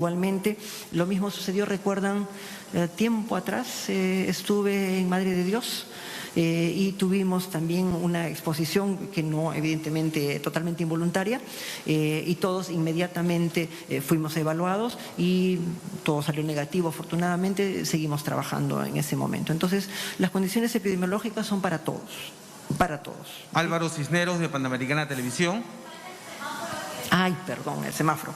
Igualmente, lo mismo sucedió, recuerdan, tiempo atrás estuve en Madre de Dios y tuvimos también una exposición que no, evidentemente, totalmente involuntaria y todos inmediatamente fuimos evaluados y todo salió negativo. Afortunadamente, seguimos trabajando en ese momento. Entonces, las condiciones epidemiológicas son para todos, para todos. Álvaro Cisneros, de Panamericana Televisión. Ay, perdón, el semáforo.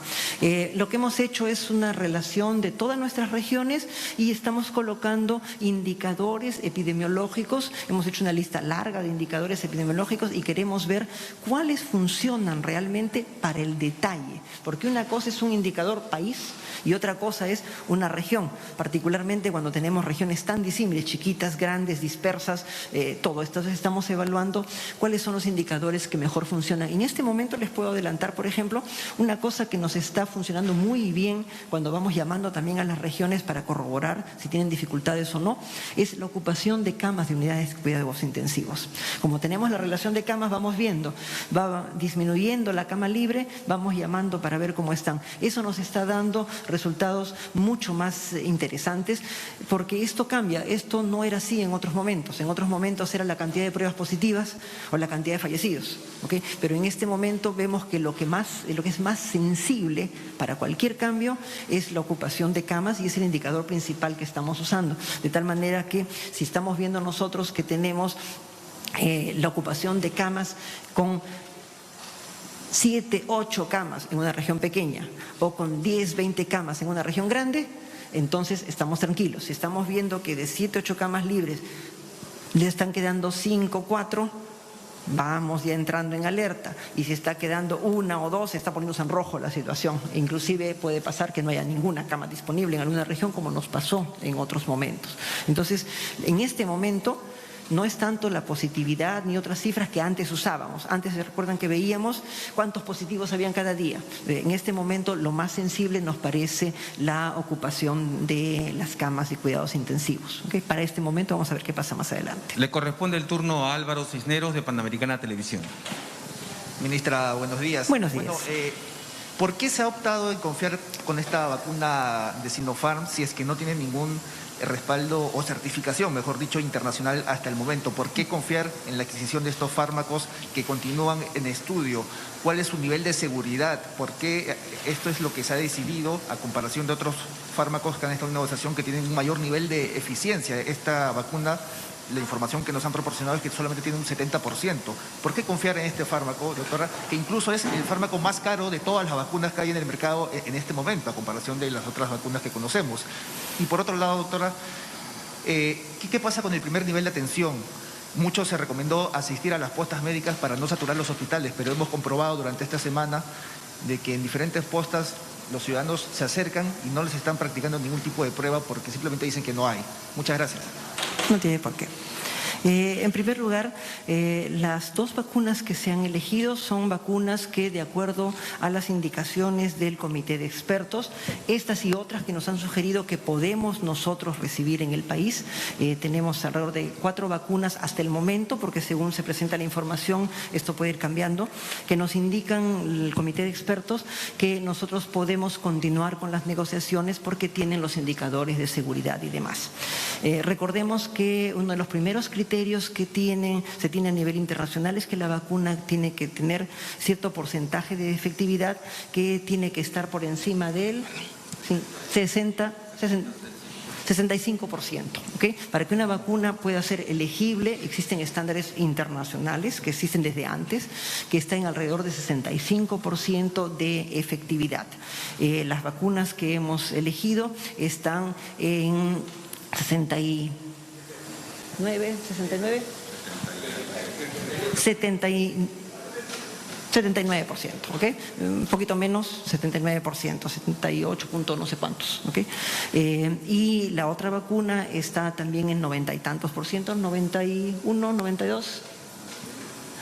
Lo que hemos hecho es una relación de todas nuestras regiones y estamos colocando indicadores epidemiológicos. Hemos hecho una lista larga de indicadores epidemiológicos y queremos ver cuáles funcionan realmente para el detalle. Porque una cosa es un indicador país y otra cosa es una región, particularmente cuando tenemos regiones tan disímiles, chiquitas, grandes, dispersas, todo esto. Entonces estamos evaluando cuáles son los indicadores que mejor funcionan. En este momento les puedo adelantar, por ejemplo, una cosa que nos está funcionando muy bien cuando vamos llamando también a las regiones para corroborar si tienen dificultades o no, es la ocupación de camas de unidades de cuidados intensivos. Como tenemos la relación de camas, vamos viendo, va disminuyendo la cama libre, vamos llamando para ver cómo están. Eso nos está dando resultados mucho más interesantes porque esto cambia. Esto no era así en otros momentos. En otros momentos era la cantidad de pruebas positivas o la cantidad de fallecidos, ¿okay? Pero en este momento vemos que lo que es más sensible para cualquier cambio es la ocupación de camas y es el indicador principal que estamos usando. De tal manera que si estamos viendo nosotros que tenemos la ocupación de camas con 7, 8 camas en una región pequeña o con 10, 20 camas en una región grande, entonces estamos tranquilos. Si estamos viendo que de 7, 8 camas libres le están quedando 5, 4, vamos ya entrando en alerta, y si está quedando 1 o 2, se está poniéndose en rojo la situación. Inclusive puede pasar que no haya ninguna cama disponible en alguna región, como nos pasó en otros momentos. Entonces, en este momento no es tanto la positividad ni otras cifras que antes usábamos. Antes se recuerdan que veíamos cuántos positivos habían cada día. En este momento lo más sensible nos parece la ocupación de las camas de cuidados intensivos. ¿Okay? Para este momento vamos a ver qué pasa más adelante. Le corresponde el turno a Álvaro Cisneros, de Panamericana Televisión. Ministra, buenos días. Buenos días. Bueno, ¿por qué se ha optado en confiar con esta vacuna de Sinopharm si es que no tiene ningún respaldo o certificación, mejor dicho, internacional hasta el momento? ¿Por qué confiar en la adquisición de estos fármacos que continúan en estudio? ¿Cuál es su nivel de seguridad? ¿Por qué esto es lo que se ha decidido a comparación de otros fármacos que han estado en negociación que tienen un mayor nivel de eficiencia? Esta vacuna, la información que nos han proporcionado es que solamente tiene un 70%. ¿Por qué confiar en este fármaco, doctora, que incluso es el fármaco más caro de todas las vacunas que hay en el mercado en este momento, a comparación de las otras vacunas que conocemos? Y por otro lado, doctora, ¿qué pasa con el primer nivel de atención? Mucho se recomendó asistir a las postas médicas para no saturar los hospitales, pero hemos comprobado durante esta semana de que en diferentes postas los ciudadanos se acercan y no les están practicando ningún tipo de prueba porque simplemente dicen que no hay. Muchas gracias. No tiene por qué. En primer lugar, las 2 vacunas que se han elegido son vacunas que, de acuerdo a las indicaciones del comité de expertos, estas y otras que nos han sugerido que podemos nosotros recibir en el país, tenemos alrededor de 4 vacunas hasta el momento, porque según se presenta la información, esto puede ir cambiando, que nos indican el comité de expertos que nosotros podemos continuar con las negociaciones porque tienen los indicadores de seguridad y demás. Recordemos que uno de los primeros criterios que se tiene a nivel internacional es que la vacuna tiene que tener cierto porcentaje de efectividad que tiene que estar por encima del 65%. ¿Okay? Para que una vacuna pueda ser elegible, existen estándares internacionales que existen desde antes, que están en alrededor de 65% de efectividad. Las vacunas que hemos elegido están en 69%, ¿ok? Un poquito menos, 79%, 78 punto no sé cuántos, ¿ok? Y la otra vacuna está también en 90 y tantos por ciento, 91, 92,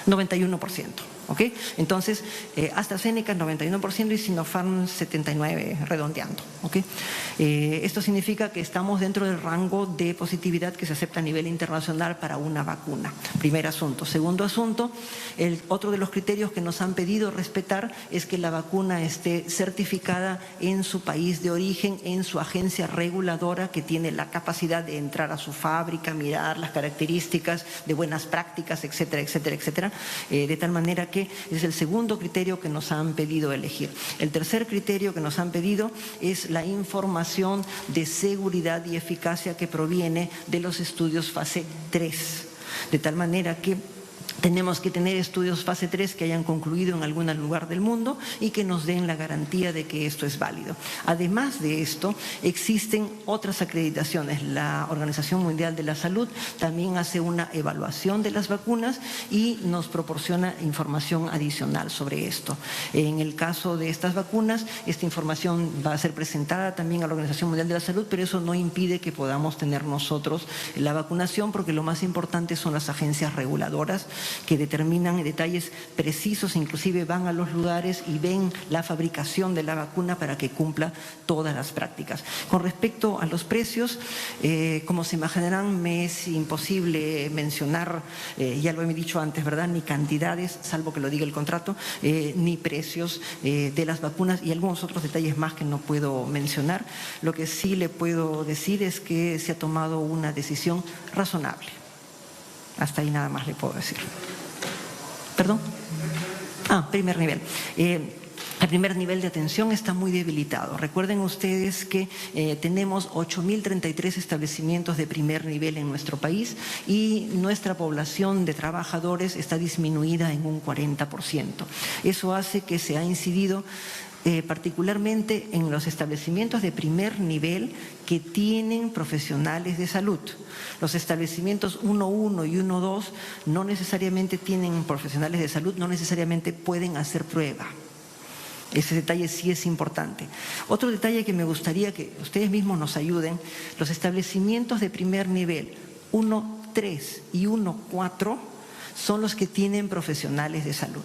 91%. ¿ok? Entonces, AstraZeneca 91% y Sinopharm 79%, redondeando, ¿ok? Esto significa que estamos dentro del rango de positividad que se acepta a nivel internacional para una vacuna. Primer asunto. Segundo asunto, otro de los criterios que nos han pedido respetar es que la vacuna esté certificada en su país de origen, en su agencia reguladora que tiene la capacidad de entrar a su fábrica, mirar las características de buenas prácticas, etcétera, etcétera, etcétera, de tal manera que es el segundo criterio que nos han pedido elegir. El tercer criterio que nos han pedido es la información de seguridad y eficacia que proviene de los estudios fase 3, de tal manera que tenemos que tener estudios fase 3 que hayan concluido en algún lugar del mundo y que nos den la garantía de que esto es válido. Además de esto, existen otras acreditaciones. La Organización Mundial de la Salud también hace una evaluación de las vacunas y nos proporciona información adicional sobre esto. En el caso de estas vacunas, esta información va a ser presentada también a la Organización Mundial de la Salud, pero eso no impide que podamos tener nosotros la vacunación, porque lo más importante son las agencias reguladoras que determinan detalles precisos, inclusive van a los lugares y ven la fabricación de la vacuna para que cumpla todas las prácticas. Con respecto a los precios, como se imaginarán, me es imposible mencionar, ya lo he dicho antes, ¿verdad?, ni cantidades, salvo que lo diga el contrato, ni precios de las vacunas y algunos otros detalles más que no puedo mencionar. Lo que sí le puedo decir es que se ha tomado una decisión razonable. Hasta ahí nada más le puedo decir. ¿Perdón? Primer nivel. El primer nivel de atención está muy debilitado. Recuerden ustedes que tenemos 8.033 establecimientos de primer nivel en nuestro país y nuestra población de trabajadores está disminuida en un 40%. Eso hace que se ha incidido particularmente en los establecimientos de primer nivel que tienen profesionales de salud. Los establecimientos 1.1 y 1.2 no necesariamente tienen profesionales de salud, no necesariamente pueden hacer prueba. Ese detalle sí es importante. Otro detalle que me gustaría que ustedes mismos nos ayuden: los establecimientos de primer nivel 1.3 y 1.4 son los que tienen profesionales de salud.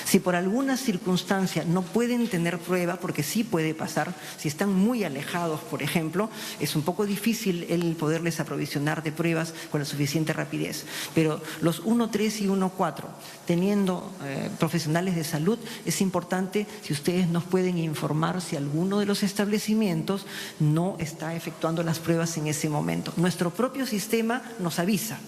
Si por alguna circunstancia no pueden tener prueba, porque sí puede pasar, si están muy alejados, por ejemplo, es un poco difícil el poderles aprovisionar de pruebas con la suficiente rapidez. Pero los 1.3 y 1.4, teniendo profesionales de salud, es importante si ustedes nos pueden informar si alguno de los establecimientos no está efectuando las pruebas en ese momento. Nuestro propio sistema nos avisa.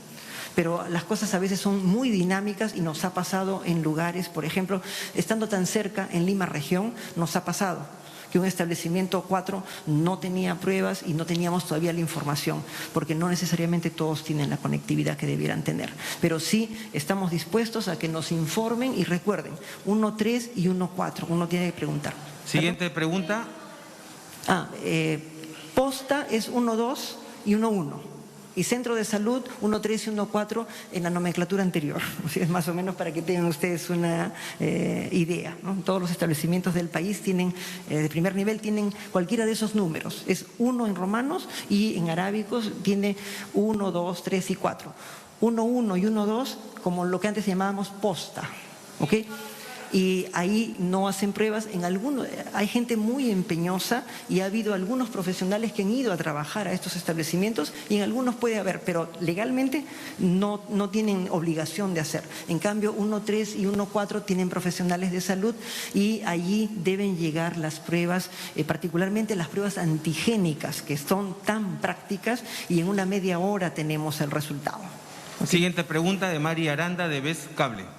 Pero las cosas a veces son muy dinámicas y nos ha pasado en lugares, por ejemplo, estando tan cerca en Lima región, nos ha pasado que un establecimiento 4 no tenía pruebas y no teníamos todavía la información, porque no necesariamente todos tienen la conectividad que debieran tener. Pero sí estamos dispuestos a que nos informen y recuerden, 1.3 y 1.4, uno tiene que preguntar. Siguiente pregunta. Posta es 1.2 y 1.1. Y centro de salud 1.3 y 1.4 en la nomenclatura anterior. O sea, es más o menos para que tengan ustedes una idea, ¿no? Todos los establecimientos del país tienen, de primer nivel, tienen cualquiera de esos números. Es 1 en romanos y en arábicos tiene 1, 2, 3 y 4. 1.1 y 1.2 como lo que antes llamábamos posta, ¿ok? Y ahí no hacen pruebas. En algunos, hay gente muy empeñosa y ha habido algunos profesionales que han ido a trabajar a estos establecimientos y en algunos puede haber, pero legalmente no tienen obligación de hacer. En cambio, 1.3 y 1.4 tienen profesionales de salud y allí deben llegar las pruebas, particularmente las pruebas antigénicas, que son tan prácticas y en una media hora tenemos el resultado. ¿Okay? Siguiente pregunta de María Aranda de BES Cable.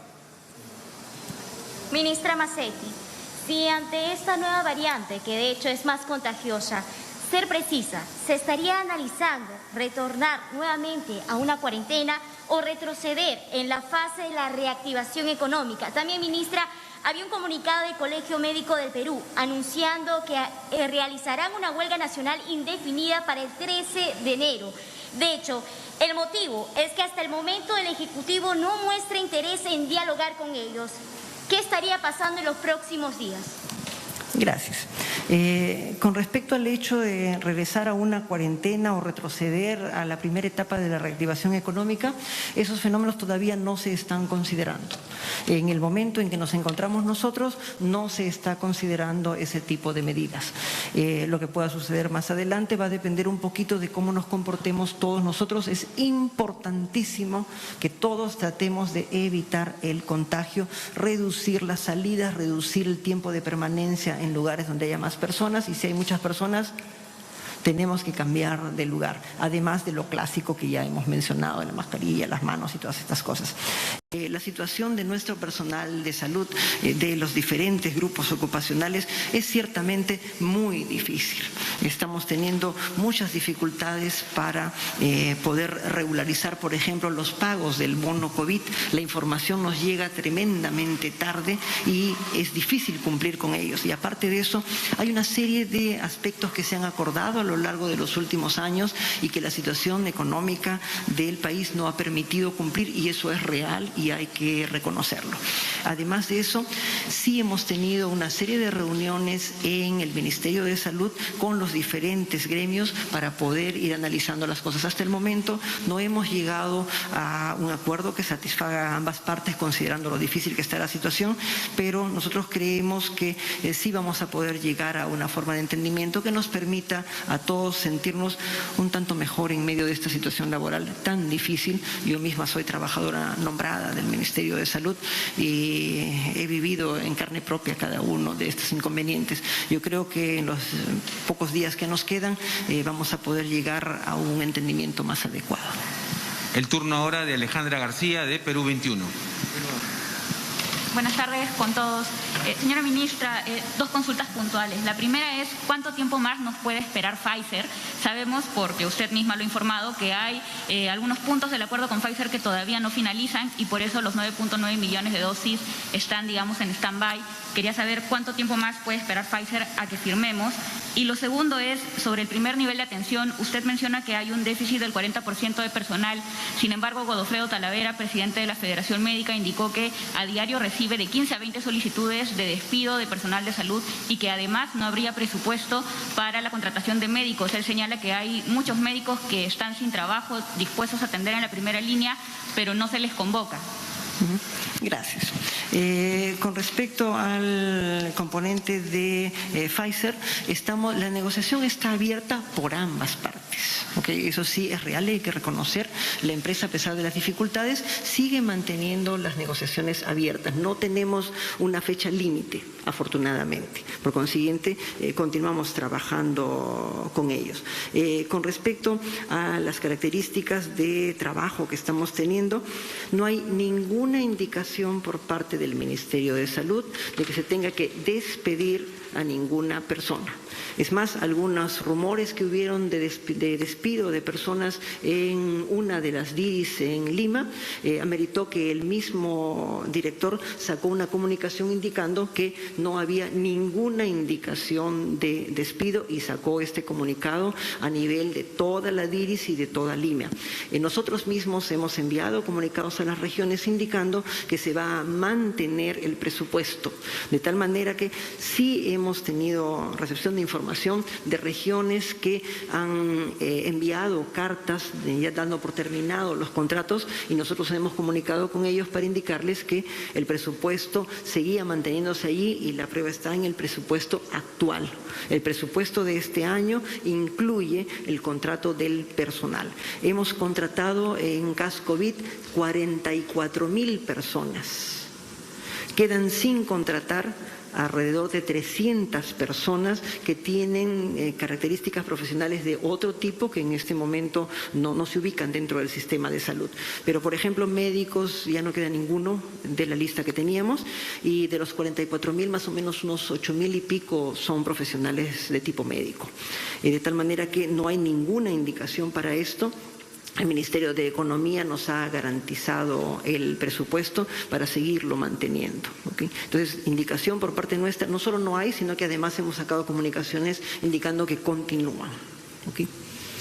Ministra Mazzetti, si ante esta nueva variante, que de hecho es más contagiosa, ser precisa, ¿se estaría analizando retornar nuevamente a una cuarentena o retroceder en la fase de la reactivación económica? También, ministra, había un comunicado del Colegio Médico del Perú anunciando que realizarán una huelga nacional indefinida para el 13 de enero. De hecho, el motivo es que hasta el momento el Ejecutivo no muestra interés en dialogar con ellos. ¿Qué estaría pasando en los próximos días? Gracias. Con respecto al hecho de regresar a una cuarentena o retroceder a la primera etapa de la reactivación económica, esos fenómenos todavía no se están considerando. En el momento en que nos encontramos nosotros, no se está considerando ese tipo de medidas. Lo que pueda suceder más adelante va a depender un poquito de cómo nos comportemos todos nosotros. Es importantísimo que todos tratemos de evitar el contagio, reducir las salidas, reducir el tiempo de permanencia en lugares donde haya más personas, y si hay muchas personas, tenemos que cambiar de lugar, además de lo clásico que ya hemos mencionado, la mascarilla, las manos y todas estas cosas. La situación de nuestro personal de salud, de los diferentes grupos ocupacionales, es ciertamente muy difícil. Estamos teniendo muchas dificultades para poder regularizar, por ejemplo, los pagos del bono COVID. La información nos llega tremendamente tarde y es difícil cumplir con ellos. Y aparte de eso, hay una serie de aspectos que se han acordado a lo largo de los últimos años y que la situación económica del país no ha permitido cumplir, y eso es real y hay que reconocerlo. Además de eso, sí hemos tenido una serie de reuniones en el Ministerio de Salud con los diferentes gremios para poder ir analizando las cosas. Hasta el momento no hemos llegado a un acuerdo que satisfaga a ambas partes, considerando lo difícil que está la situación, pero nosotros creemos que sí vamos a poder llegar a una forma de entendimiento que nos permita a todos sentirnos un tanto mejor en medio de esta situación laboral tan difícil. Yo misma soy trabajadora nombrada del Ministerio de Salud y he vivido en carne propia cada uno de estos inconvenientes. Yo creo que en los pocos días que nos quedan vamos a poder llegar a un entendimiento más adecuado. El turno ahora de Alejandra García, de Perú 21. Buenas tardes con todos. Señora ministra, dos consultas puntuales. La primera es, ¿cuánto tiempo más nos puede esperar Pfizer? Sabemos, porque usted misma lo ha informado, que hay algunos puntos del acuerdo con Pfizer que todavía no finalizan y por eso los 9.9 millones de dosis están, digamos, en stand-by. Quería saber cuánto tiempo más puede esperar Pfizer a que firmemos. Y lo segundo es, sobre el primer nivel de atención, usted menciona que hay un déficit del 40% de personal. Sin embargo, Godofredo Talavera, presidente de la Federación Médica, indicó que a diario recibe de 15 a 20 solicitudes de despido de personal de salud y que además no habría presupuesto para la contratación de médicos. Él señala que hay muchos médicos que están sin trabajo, dispuestos a atender en la primera línea, pero no se les convoca. Gracias. Con respecto al componente de Pfizer, la negociación está abierta por ambas partes. ¿Okay? Eso sí es real, hay que reconocer. La empresa, a pesar de las dificultades, sigue manteniendo las negociaciones abiertas. No tenemos una fecha límite, afortunadamente. Por consiguiente, continuamos trabajando con ellos. Con respecto a las características de trabajo que estamos teniendo, no hay ninguna indicación por parte del Ministerio de Salud de que se tenga que despedir a ninguna persona. Es más, algunos rumores que hubieron de despido de personas en una de las DIRIs en Lima, ameritó que el mismo director sacó una comunicación indicando que no había ninguna indicación de despido y sacó este comunicado a nivel de toda la DIRIS y de toda Lima. Nosotros mismos hemos enviado comunicados a las regiones indicando que se va a mantener el presupuesto, de tal manera que sí hemos tenido recepción de información de regiones que han enviado cartas ya dando por terminado los contratos, y nosotros hemos comunicado con ellos para indicarles que el presupuesto seguía manteniéndose allí y la prueba está en el presupuesto actual. El presupuesto de este año incluye el contrato del personal. Hemos contratado en CAS COVID 44.000 personas. Quedan sin contratar alrededor de 300 personas que tienen características profesionales de otro tipo que en este momento no se ubican dentro del sistema de salud. Pero, por ejemplo, médicos ya no queda ninguno de la lista que teníamos, y de los 44.000, más o menos unos 8.000 y pico son profesionales de tipo médico. De tal manera que no hay ninguna indicación para esto. El Ministerio de Economía nos ha garantizado el presupuesto para seguirlo manteniendo. ¿Okay? Entonces, indicación por parte nuestra no solo no hay, sino que además hemos sacado comunicaciones indicando que continúan. ¿Okay?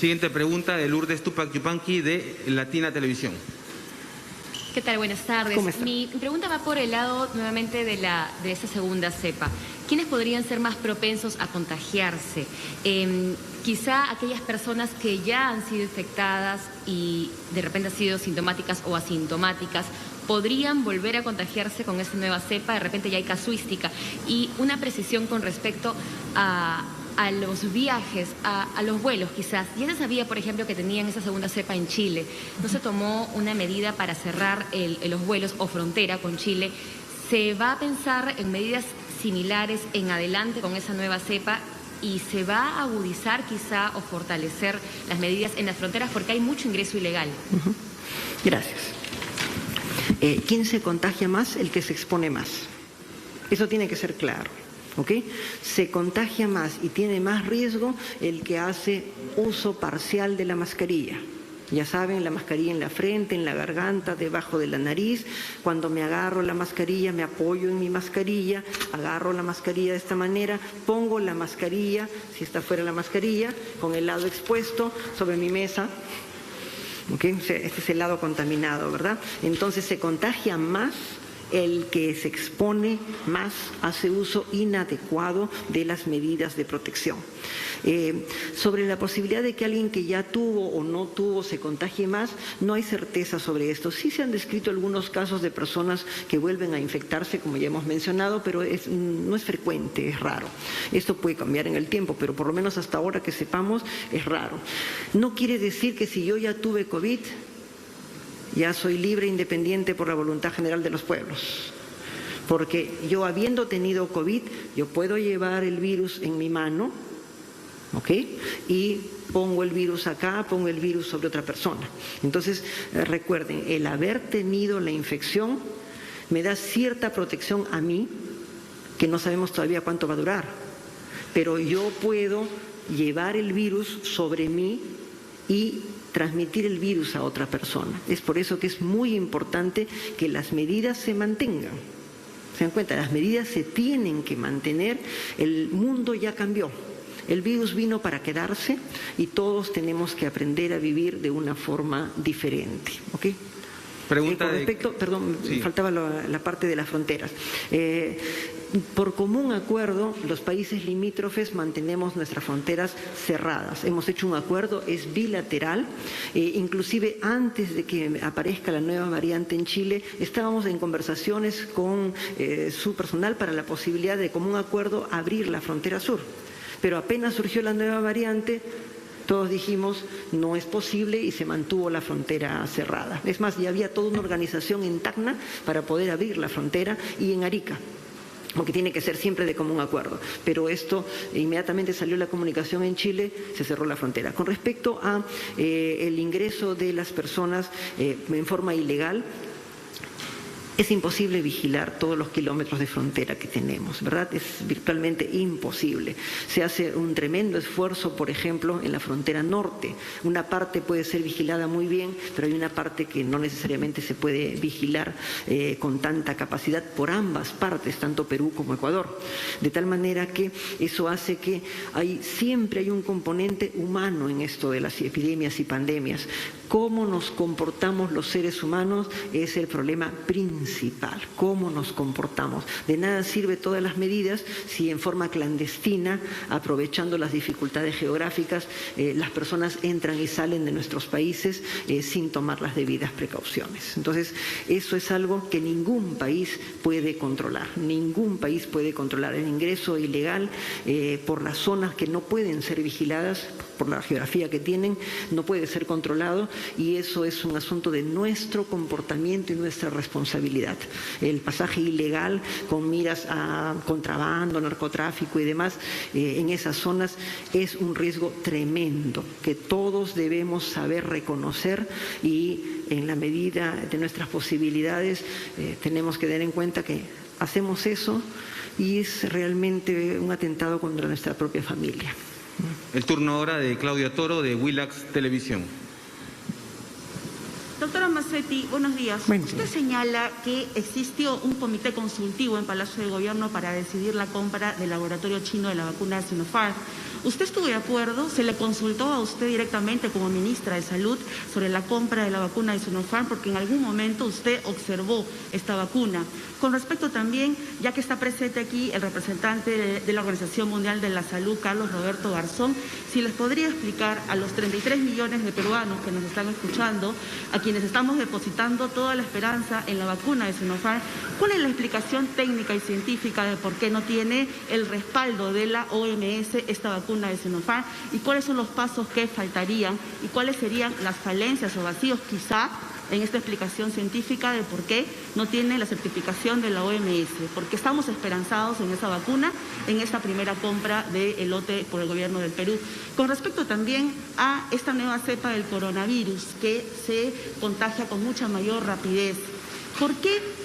Siguiente pregunta de Lourdes Tupac Yupanqui, de Latina Televisión. ¿Qué tal? Buenas tardes. ¿Cómo está? Mi pregunta va por el lado nuevamente de esta segunda cepa. ¿quiénes podrían ser más propensos a contagiarse? Quizá aquellas personas que ya han sido infectadas y de repente han sido sintomáticas o asintomáticas, ¿podrían volver a contagiarse con esta nueva cepa? De repente ya hay casuística. Y una precisión con respecto a los viajes, a los vuelos quizás. Ya se sabía, por ejemplo, que tenían esa segunda cepa en Chile. ¿No se tomó una medida para cerrar los vuelos o frontera con Chile? ¿Se va a pensar en medidas similares en adelante con esa nueva cepa? ¿Y se va a agudizar quizá o fortalecer las medidas en las fronteras? Porque hay mucho ingreso ilegal. Gracias. ¿Quién se contagia más? El que se expone más. Eso tiene que ser claro. ¿Ok? Se contagia más y tiene más riesgo el que hace uso parcial de la mascarilla. Ya saben, la mascarilla en la frente, en la garganta, debajo de la nariz. Cuando me agarro la mascarilla, me apoyo en mi mascarilla, agarro la mascarilla de esta manera, pongo la mascarilla, si está fuera la mascarilla, con el lado expuesto sobre mi mesa. ¿Okay? Este es el lado contaminado, ¿verdad? Entonces se contagia más el que se expone más, hace uso inadecuado de las medidas de protección. Sobre la posibilidad de que alguien que ya tuvo o no tuvo se contagie más, no hay certeza sobre esto. Sí se han descrito algunos casos de personas que vuelven a infectarse, como ya hemos mencionado, pero no es frecuente, es raro. Esto puede cambiar en el tiempo, pero por lo menos hasta ahora que sepamos es raro. No quiere decir que si yo ya tuve COVID, ya soy libre e independiente por la voluntad general de los pueblos. Porque yo, habiendo tenido COVID, yo puedo llevar el virus en mi mano, ¿ok? Y pongo el virus acá, pongo el virus sobre otra persona. Entonces, recuerden, el haber tenido la infección me da cierta protección a mí, que no sabemos todavía cuánto va a durar. Pero yo puedo llevar el virus sobre mí y transmitir el virus a otra persona. Es por eso que es muy importante que las medidas se mantengan. ¿Se dan cuenta? Las medidas se tienen que mantener. El mundo ya cambió. El virus vino para quedarse y todos tenemos que aprender a vivir de una forma diferente. ¿Ok? Pregunta con respecto, perdón, sí. Faltaba la parte de las fronteras. Por común acuerdo, los países limítrofes mantenemos nuestras fronteras cerradas. Hemos hecho un acuerdo, es bilateral. Inclusive antes de que aparezca la nueva variante en Chile, estábamos en conversaciones con su personal para la posibilidad de común acuerdo abrir la frontera sur. Pero apenas surgió la nueva variante, todos dijimos, no es posible, y se mantuvo la frontera cerrada. Es más, ya había toda una organización en Tacna para poder abrir la frontera, y en Arica, porque tiene que ser siempre de común acuerdo. Pero esto, inmediatamente salió la comunicación en Chile, se cerró la frontera. Con respecto a el ingreso de las personas en forma ilegal, es imposible vigilar todos los kilómetros de frontera que tenemos, ¿verdad? Es virtualmente imposible. Se hace un tremendo esfuerzo, por ejemplo, en la frontera norte. Una parte puede ser vigilada muy bien, pero hay una parte que no necesariamente se puede vigilar con tanta capacidad por ambas partes, tanto Perú como Ecuador. De tal manera que eso hace que siempre hay un componente humano en esto de las epidemias y pandemias. Cómo nos comportamos los seres humanos es el problema principal. Cómo nos comportamos. De nada sirve todas las medidas si en forma clandestina, aprovechando las dificultades geográficas, las personas entran y salen de nuestros países sin tomar las debidas precauciones. Entonces, eso es algo que ningún país puede controlar. Ningún país puede controlar el ingreso ilegal por las zonas que no pueden ser vigiladas, por la geografía que tienen, no puede ser controlado, y eso es un asunto de nuestro comportamiento y nuestra responsabilidad. El pasaje ilegal con miras a contrabando, narcotráfico y demás en esas zonas es un riesgo tremendo que todos debemos saber reconocer, y en la medida de nuestras posibilidades tenemos que tener en cuenta que hacemos eso y es realmente un atentado contra nuestra propia familia. El turno ahora de Claudia Toro, de Willax Televisión. Doctora Mazzetti, buenos días. Buenos Usted días. señala que existió un comité consultivo en Palacio de Gobierno para decidir la compra del laboratorio chino de la vacuna Sinopharm. ¿Usted estuvo de acuerdo? ¿Se le consultó a usted directamente como ministra de Salud sobre la compra de la vacuna de Sinopharm? Porque en algún momento usted observó esta vacuna. Con respecto también, ya que está presente aquí el representante de la Organización Mundial de la Salud, Carlos Roberto Garzón, si les podría explicar a los 33 millones de peruanos que nos están escuchando, a quienes estamos depositando toda la esperanza en la vacuna de Sinopharm, ¿cuál es la explicación técnica y científica de por qué no tiene el respaldo de la OMS esta vacuna de Sinopharm y cuáles son los pasos que faltarían y cuáles serían las falencias o vacíos quizá en esta explicación científica de por qué no tiene la certificación de la OMS? Porque estamos esperanzados en esa vacuna, en esta primera compra de lote por el gobierno del Perú. Con respecto también a esta nueva cepa del coronavirus que se contagia con mucha mayor rapidez, ¿por qué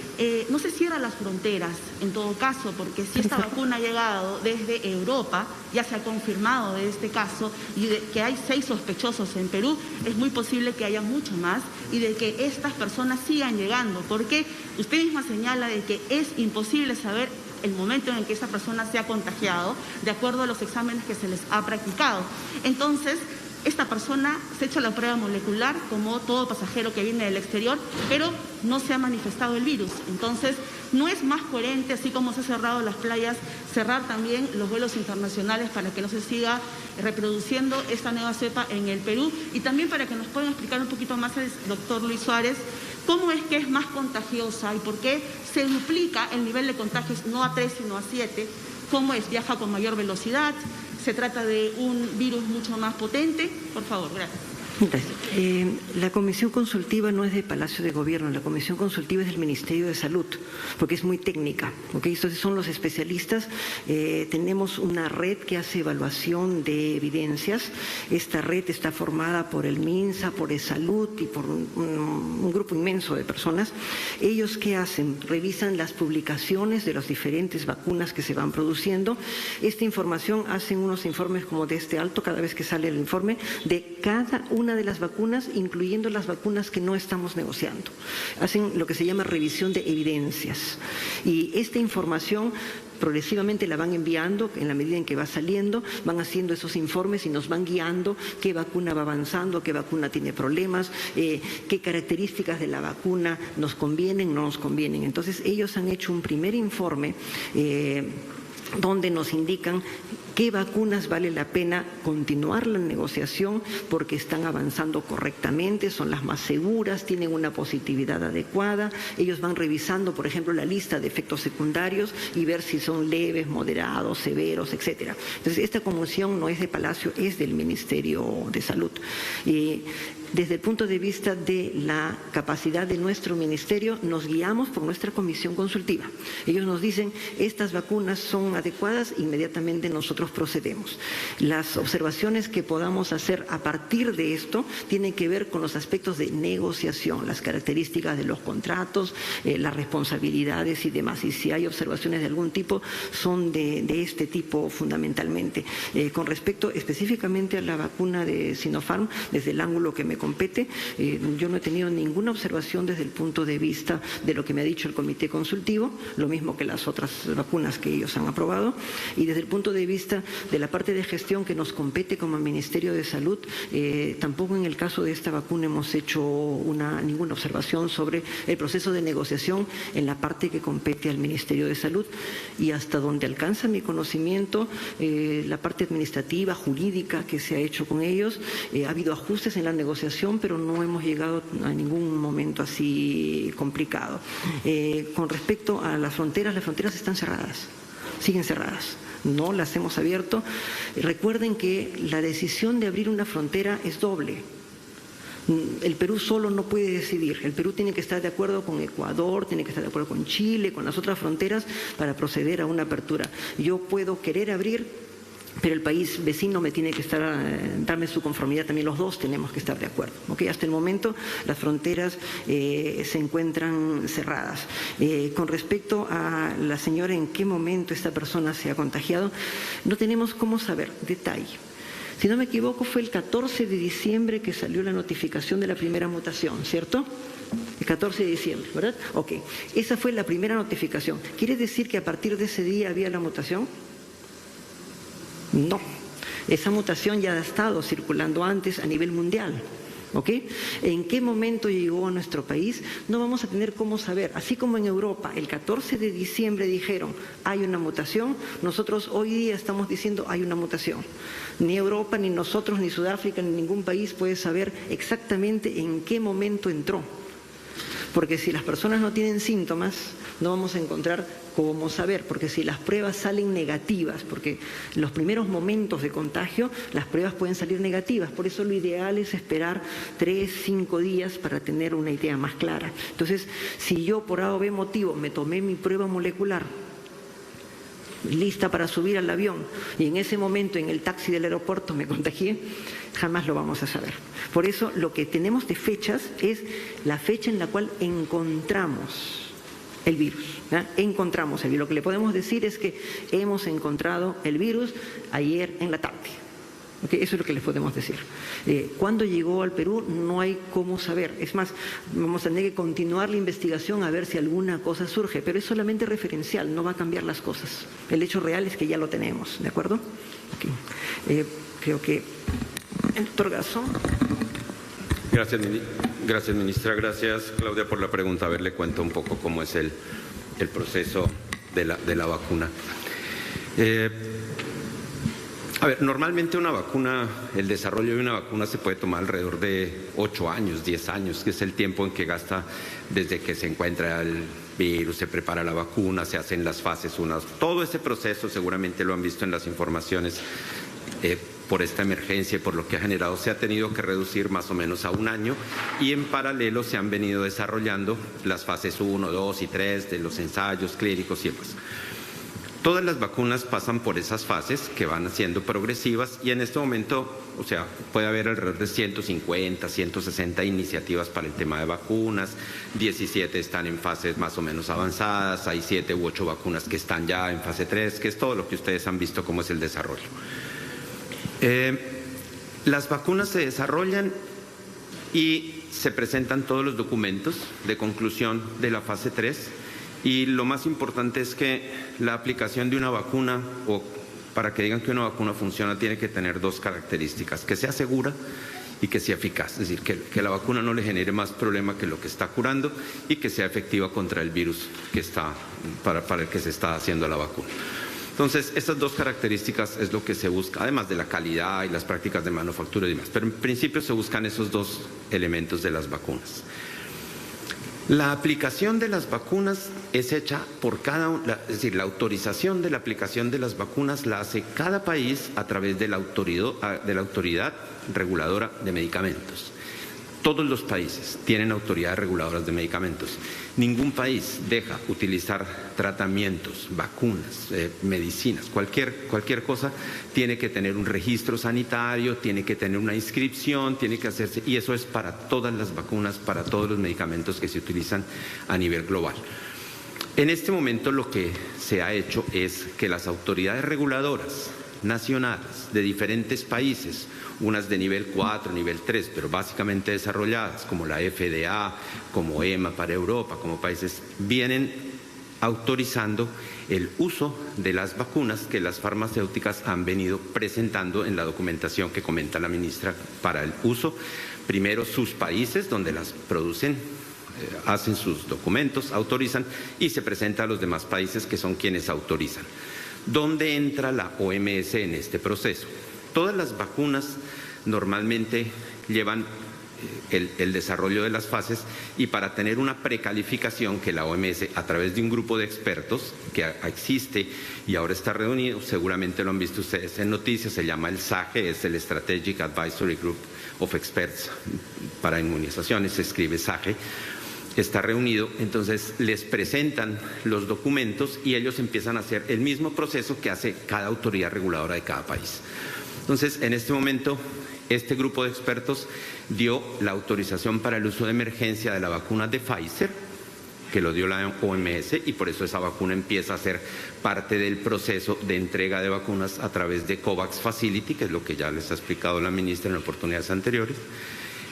no se cierran las fronteras en todo caso? Porque si esta vacuna ha llegado desde Europa, ya se ha confirmado de este caso, y de que hay 6 sospechosos en Perú, es muy posible que haya mucho más y de que estas personas sigan llegando, porque usted misma señala de que es imposible saber el momento en el que esa persona se ha contagiado de acuerdo a los exámenes que se les ha practicado. Entonces, esta persona se ha hecho la prueba molecular como todo pasajero que viene del exterior, pero no se ha manifestado el virus. Entonces, ¿no es más coherente, así como se han cerrado las playas, cerrar también los vuelos internacionales para que no se siga reproduciendo esta nueva cepa en el Perú? Y también para que nos puedan explicar un poquito más el doctor Luis Suárez, ¿cómo es que es más contagiosa y por qué se duplica el nivel de contagios no a 3 sino a 7? ¿Cómo es? ¿Viaja con mayor velocidad? ¿Se trata de un virus mucho más potente? Por favor, gracias. Gracias. La comisión consultiva no es de Palacio de Gobierno, la comisión consultiva es del Ministerio de Salud, porque es muy técnica, ¿okay? Entonces son los especialistas. Tenemos una red que hace evaluación de evidencias. Esta red está formada por el MINSA, por eSalud y por un grupo inmenso de personas. ¿Ellos qué hacen? Revisan las publicaciones de las diferentes vacunas que se van produciendo. Esta información, hacen unos informes como de este alto cada vez que sale el informe de cada una de las vacunas, incluyendo las vacunas que no estamos negociando. Hacen lo que se llama revisión de evidencias. Y esta información progresivamente la van enviando en la medida en que va saliendo, van haciendo esos informes y nos van guiando qué vacuna va avanzando, qué vacuna tiene problemas, qué características de la vacuna nos convienen, no nos convienen. Entonces ellos han hecho un primer informe donde nos indican qué vacunas vale la pena continuar la negociación porque están avanzando correctamente, son las más seguras, tienen una positividad adecuada. Ellos van revisando, por ejemplo, la lista de efectos secundarios y ver si son leves, moderados, severos, etcétera. Entonces, esta comisión no es de Palacio, es del Ministerio de Salud. Desde el punto de vista de la capacidad de nuestro ministerio, nos guiamos por nuestra comisión consultiva. Ellos nos dicen, estas vacunas son adecuadas, inmediatamente nosotros procedemos. Las observaciones que podamos hacer a partir de esto tienen que ver con los aspectos de negociación, las características de los contratos, las responsabilidades y demás. Y si hay observaciones de algún tipo, son de este tipo fundamentalmente. Con respecto específicamente a la vacuna de Sinopharm, desde el ángulo que me compete, yo no he tenido ninguna observación desde el punto de vista de lo que me ha dicho el comité consultivo, lo mismo que las otras vacunas que ellos han aprobado, y desde el punto de vista de la parte de gestión que nos compete como Ministerio de Salud, tampoco en el caso de esta vacuna hemos hecho ninguna observación sobre el proceso de negociación en la parte que compete al Ministerio de Salud, y hasta donde alcanza mi conocimiento, la parte administrativa, jurídica que se ha hecho con ellos, ha habido ajustes en la negociación, pero no hemos llegado a ningún momento así complicado. Con respecto a las fronteras están cerradas, siguen cerradas. No las hemos abierto. Recuerden que la decisión de abrir una frontera es doble. El Perú solo no puede decidir. El Perú tiene que estar de acuerdo con Ecuador, tiene que estar de acuerdo con Chile, con las otras fronteras para proceder a una apertura. Yo puedo querer abrir, pero el país vecino me tiene que darme su conformidad, también los dos tenemos que estar de acuerdo. ¿Okay? Hasta el momento las fronteras se encuentran cerradas. Con respecto a la señora en qué momento esta persona se ha contagiado, no tenemos cómo saber detalle. Si no me equivoco, fue el 14 de diciembre que salió la notificación de la primera mutación, ¿cierto? El 14 de diciembre, ¿verdad? Ok, esa fue la primera notificación. ¿Quiere decir que a partir de ese día había la mutación? No. Esa mutación ya ha estado circulando antes a nivel mundial. ¿Ok? ¿En qué momento llegó a nuestro país? No vamos a tener cómo saber. Así como en Europa, el 14 de diciembre dijeron, hay una mutación, nosotros hoy día estamos diciendo, hay una mutación. Ni Europa, ni nosotros, ni Sudáfrica, ni ningún país puede saber exactamente en qué momento entró. Porque si las personas no tienen síntomas, no vamos a encontrar cómo saber, porque si las pruebas salen negativas, porque en los primeros momentos de contagio las pruebas pueden salir negativas, por eso lo ideal es esperar 3, 5 días para tener una idea más clara. Entonces, si yo por A o B motivo me tomé mi prueba molecular, lista para subir al avión, y en ese momento en el taxi del aeropuerto me contagié, jamás lo vamos a saber. Por eso lo que tenemos de fechas es la fecha en la cual encontramos el virus. Encontramos el virus. Lo que le podemos decir es que hemos encontrado el virus ayer en la tarde. ¿Okay? Eso es lo que les podemos decir. ¿Cuándo llegó al Perú? No hay cómo saber. Es más, vamos a tener que continuar la investigación a ver si alguna cosa surge, pero es solamente referencial, no va a cambiar las cosas. El hecho real es que ya lo tenemos, ¿de acuerdo? Okay. Creo que el doctor Garzón. Gracias, ministra. Gracias, Claudia, por la pregunta. A ver, le cuento un poco cómo es el proceso de la vacuna. A ver, normalmente una vacuna, el desarrollo de una vacuna se puede tomar alrededor de 8 años, 10 años, que es el tiempo en que gasta desde que se encuentra el virus, se prepara la vacuna, se hacen las fases 1. Todo ese proceso, seguramente lo han visto en las informaciones, por esta emergencia y por lo que ha generado, se ha tenido que reducir más o menos a 1 año, y en paralelo se han venido desarrollando las fases 1, 2 y 3 de los ensayos clínicos y demás. Todas las vacunas pasan por esas fases que van siendo progresivas, y en este momento, o sea, puede haber alrededor de 150, 160 iniciativas para el tema de vacunas, 17 están en fases más o menos avanzadas, hay 7 u 8 vacunas que están ya en fase 3, que es todo lo que ustedes han visto cómo es el desarrollo. Las vacunas se desarrollan y se presentan todos los documentos de conclusión de la fase 3, y lo más importante es que la aplicación de una vacuna, o para que digan que una vacuna funciona, tiene que tener 2 características: que sea segura y que sea eficaz, es decir, que la vacuna no le genere más problema que lo que está curando, y que sea efectiva contra el virus que está, para el que se está haciendo la vacuna. Entonces, estas 2 características es lo que se busca, además de la calidad y las prácticas de manufactura y demás. Pero en principio se buscan esos 2 elementos de las vacunas. La aplicación de las vacunas es hecha por es decir, la autorización de la aplicación de las vacunas la hace cada país a través de la autoridad reguladora de medicamentos. Todos los países tienen autoridades reguladoras de medicamentos. Ningún país deja utilizar tratamientos, vacunas, medicinas, cualquier cosa tiene que tener un registro sanitario, tiene que tener una inscripción, tiene que hacerse, y eso es para todas las vacunas, para todos los medicamentos que se utilizan a nivel global. En este momento lo que se ha hecho es que las autoridades reguladoras nacionales de diferentes países, unas de nivel 4, nivel 3, pero básicamente desarrolladas, como la FDA, como EMA para Europa, como países, vienen autorizando el uso de las vacunas que las farmacéuticas han venido presentando en la documentación que comenta la ministra para el uso. Primero sus países donde las producen, hacen sus documentos, autorizan, y se presenta a los demás países que son quienes autorizan. ¿Dónde entra la OMS en este proceso? Todas las vacunas normalmente llevan el desarrollo de las fases, y para tener una precalificación que la OMS, a través de un grupo de expertos que existe y ahora está reunido, seguramente lo han visto ustedes en noticias, se llama el SAGE, es el Strategic Advisory Group of Experts para inmunizaciones, se escribe SAGE, está reunido, entonces les presentan los documentos y ellos empiezan a hacer el mismo proceso que hace cada autoridad reguladora de cada país. Entonces, en este momento, este grupo de expertos dio la autorización para el uso de emergencia de la vacuna de Pfizer, que lo dio la OMS, y por eso esa vacuna empieza a ser parte del proceso de entrega de vacunas a través de COVAX Facility, que es lo que ya les ha explicado la ministra en oportunidades anteriores.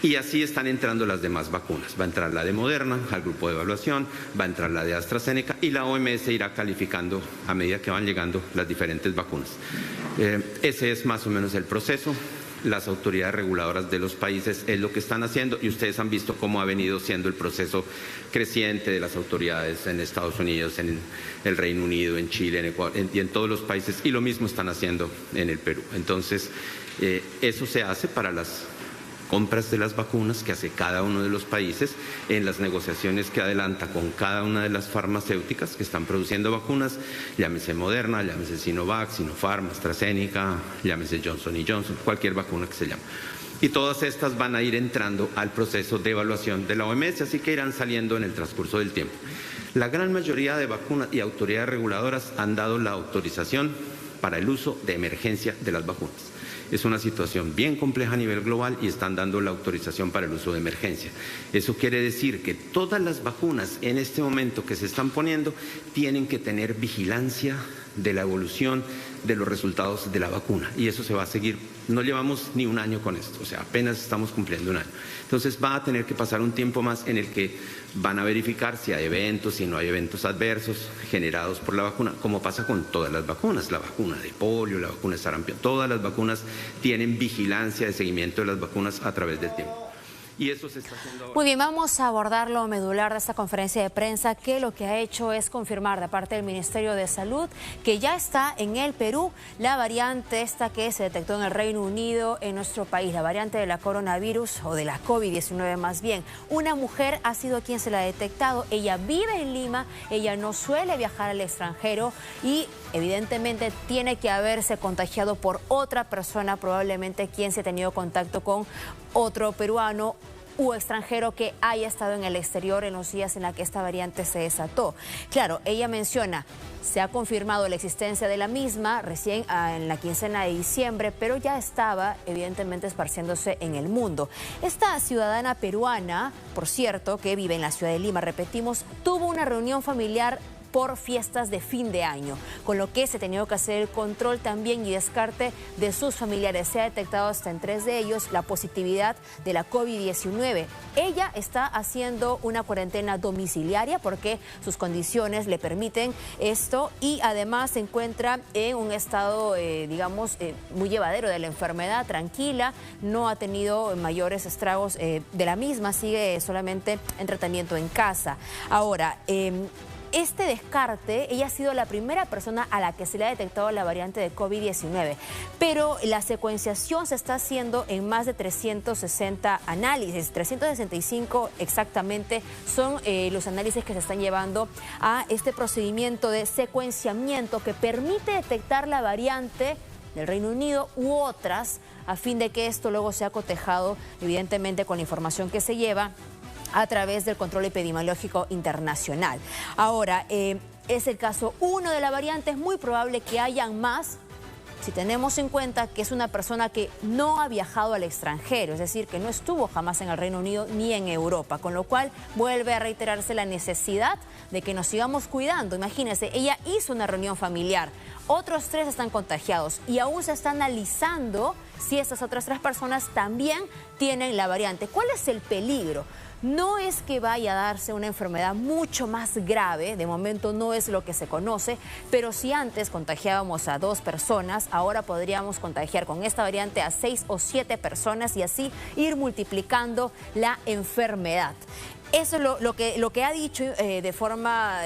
Y así están entrando las demás vacunas. Va a entrar la de Moderna al grupo de evaluación, va a entrar la de AstraZeneca y la OMS irá calificando a medida que van llegando las diferentes vacunas. Ese es más o menos el proceso. Las autoridades reguladoras de los países es lo que están haciendo y ustedes han visto cómo ha venido siendo el proceso creciente de las autoridades en Estados Unidos, en el Reino Unido, en Chile, en Ecuador y en todos los países, y lo mismo están haciendo en el Perú. Entonces, eso se hace para las compras de las vacunas que hace cada uno de los países en las negociaciones que adelanta con cada una de las farmacéuticas que están produciendo vacunas, llámese Moderna, llámese Sinovac, Sinopharm, AstraZeneca, llámese Johnson & Johnson, cualquier vacuna que se llame. Y todas estas van a ir entrando al proceso de evaluación de la OMS, así que irán saliendo en el transcurso del tiempo. La gran mayoría de vacunas y autoridades reguladoras han dado la autorización para el uso de emergencia de las vacunas. Es una situación bien compleja a nivel global y están dando la autorización para el uso de emergencia. Eso quiere decir que todas las vacunas en este momento que se están poniendo tienen que tener vigilancia de la evolución de los resultados de la vacuna. Y eso se va a seguir. No llevamos ni un año con esto, o sea, apenas estamos cumpliendo un año. Entonces va a tener que pasar un tiempo más en el que van a verificar si hay eventos, si no hay eventos adversos generados por la vacuna, como pasa con todas las vacunas, la vacuna de polio, la vacuna de sarampión, todas las vacunas tienen vigilancia de seguimiento de las vacunas a través del tiempo. Y eso se está haciendo ahora. Muy bien, vamos a abordar lo medular de esta conferencia de prensa, que lo que ha hecho es confirmar de parte del Ministerio de Salud que ya está en el Perú la variante esta que se detectó en el Reino Unido, en nuestro país, la variante de la coronavirus o de la COVID-19 más bien. Una mujer ha sido quien se la ha detectado, ella vive en Lima, ella no suele viajar al extranjero y evidentemente tiene que haberse contagiado por otra persona, probablemente quien se ha tenido contacto con otro peruano u extranjero que haya estado en el exterior en los días en la que esta variante se desató. Claro, ella menciona, se ha confirmado la existencia de la misma recién en la quincena de diciembre, pero ya estaba evidentemente esparciéndose en el mundo. Esta ciudadana peruana, por cierto, que vive en la ciudad de Lima, repetimos, tuvo una reunión familiar por fiestas de fin de año, con lo que se ha tenido que hacer el control también y descarte de sus familiares. Se ha detectado hasta en 3 de ellos la positividad de la COVID-19. Ella está haciendo una cuarentena domiciliaria porque sus condiciones le permiten esto y además se encuentra en un estado, muy llevadero de la enfermedad, tranquila, no ha tenido mayores estragos de la misma, sigue solamente en tratamiento en casa. Ahora, este descarte, ella ha sido la primera persona a la que se le ha detectado la variante de COVID-19, pero la secuenciación se está haciendo en más de 360 análisis, 365 exactamente son los análisis que se están llevando a este procedimiento de secuenciamiento que permite detectar la variante del Reino Unido u otras, a fin de que esto luego sea cotejado evidentemente con la información que se lleva a través del control epidemiológico internacional. Ahora, es el caso 1 de la variante, es muy probable que hayan más si tenemos en cuenta que es una persona que no ha viajado al extranjero, es decir, que no estuvo jamás en el Reino Unido ni en Europa, con lo cual vuelve a reiterarse la necesidad de que nos sigamos cuidando. Imagínense, ella hizo una reunión familiar, otros 3 están contagiados y aún se está analizando si estas otras 3 personas también tienen la variante. ¿Cuál es el peligro? No es que vaya a darse una enfermedad mucho más grave, de momento no es lo que se conoce, pero si antes contagiábamos a 2 personas, ahora podríamos contagiar con esta variante a 6 o 7 personas y así ir multiplicando la enfermedad. Eso es lo que ha dicho de forma,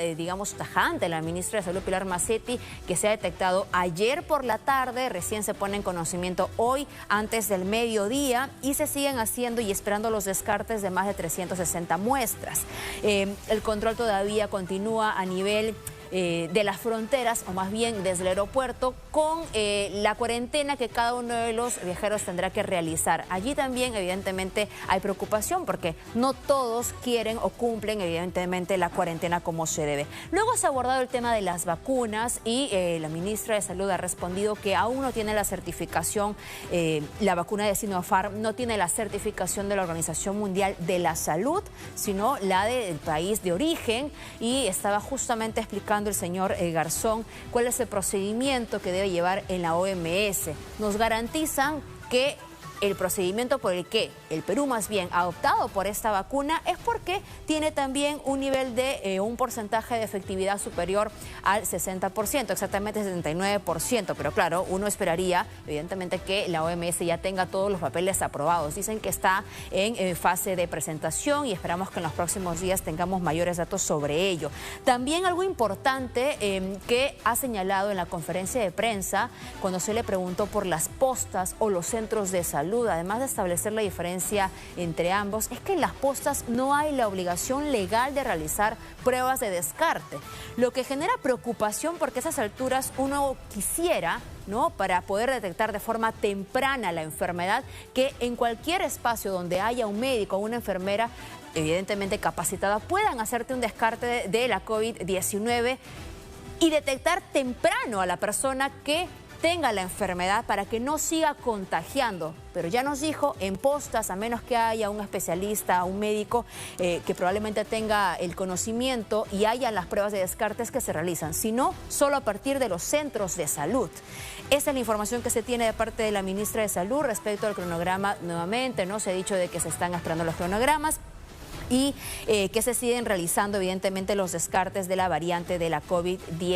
tajante la ministra de Salud, Pilar Massetti, que se ha detectado ayer por la tarde, recién se pone en conocimiento hoy, antes del mediodía, y se siguen haciendo y esperando los descartes de más de 360 muestras. El control todavía continúa a nivel de las fronteras, o más bien desde el aeropuerto, con la cuarentena que cada uno de los viajeros tendrá que realizar. Allí también, evidentemente, hay preocupación porque no todos quieren o cumplen, evidentemente, la cuarentena como se debe. Luego se ha abordado el tema de las vacunas y la ministra de Salud ha respondido que aún no tiene la certificación, la vacuna de Sinopharm no tiene la certificación de la Organización Mundial de la Salud, sino la del país de origen, y estaba justamente explicando el señor Garzón cuál es el procedimiento que debe llevar en la OMS. Nos garantizan que el procedimiento por el que el Perú más bien ha optado por esta vacuna es porque tiene también un nivel de un porcentaje de efectividad superior al 60%, exactamente 79%, pero claro, uno esperaría evidentemente que la OMS ya tenga todos los papeles aprobados. Dicen que está en fase de presentación y esperamos que en los próximos días tengamos mayores datos sobre ello. También algo importante que ha señalado en la conferencia de prensa cuando se le preguntó por las postas o los centros de salud, además de establecer la diferencia entre ambos, es que en las postas no hay la obligación legal de realizar pruebas de descarte, lo que genera preocupación porque a esas alturas uno quisiera, ¿no?, para poder detectar de forma temprana la enfermedad, que en cualquier espacio donde haya un médico o una enfermera evidentemente capacitada puedan hacerte un descarte de la COVID-19 y detectar temprano a la persona que tenga la enfermedad para que no siga contagiando. Pero ya nos dijo, en postas, a menos que haya un especialista, un médico que probablemente tenga el conocimiento y haya las pruebas de descartes que se realizan, sino solo a partir de los centros de salud. Esa es la información que se tiene de parte de la ministra de Salud respecto al cronograma. Nuevamente, ¿no?, se ha dicho de que se están esperando los cronogramas y que se siguen realizando evidentemente los descartes de la variante de la COVID-19.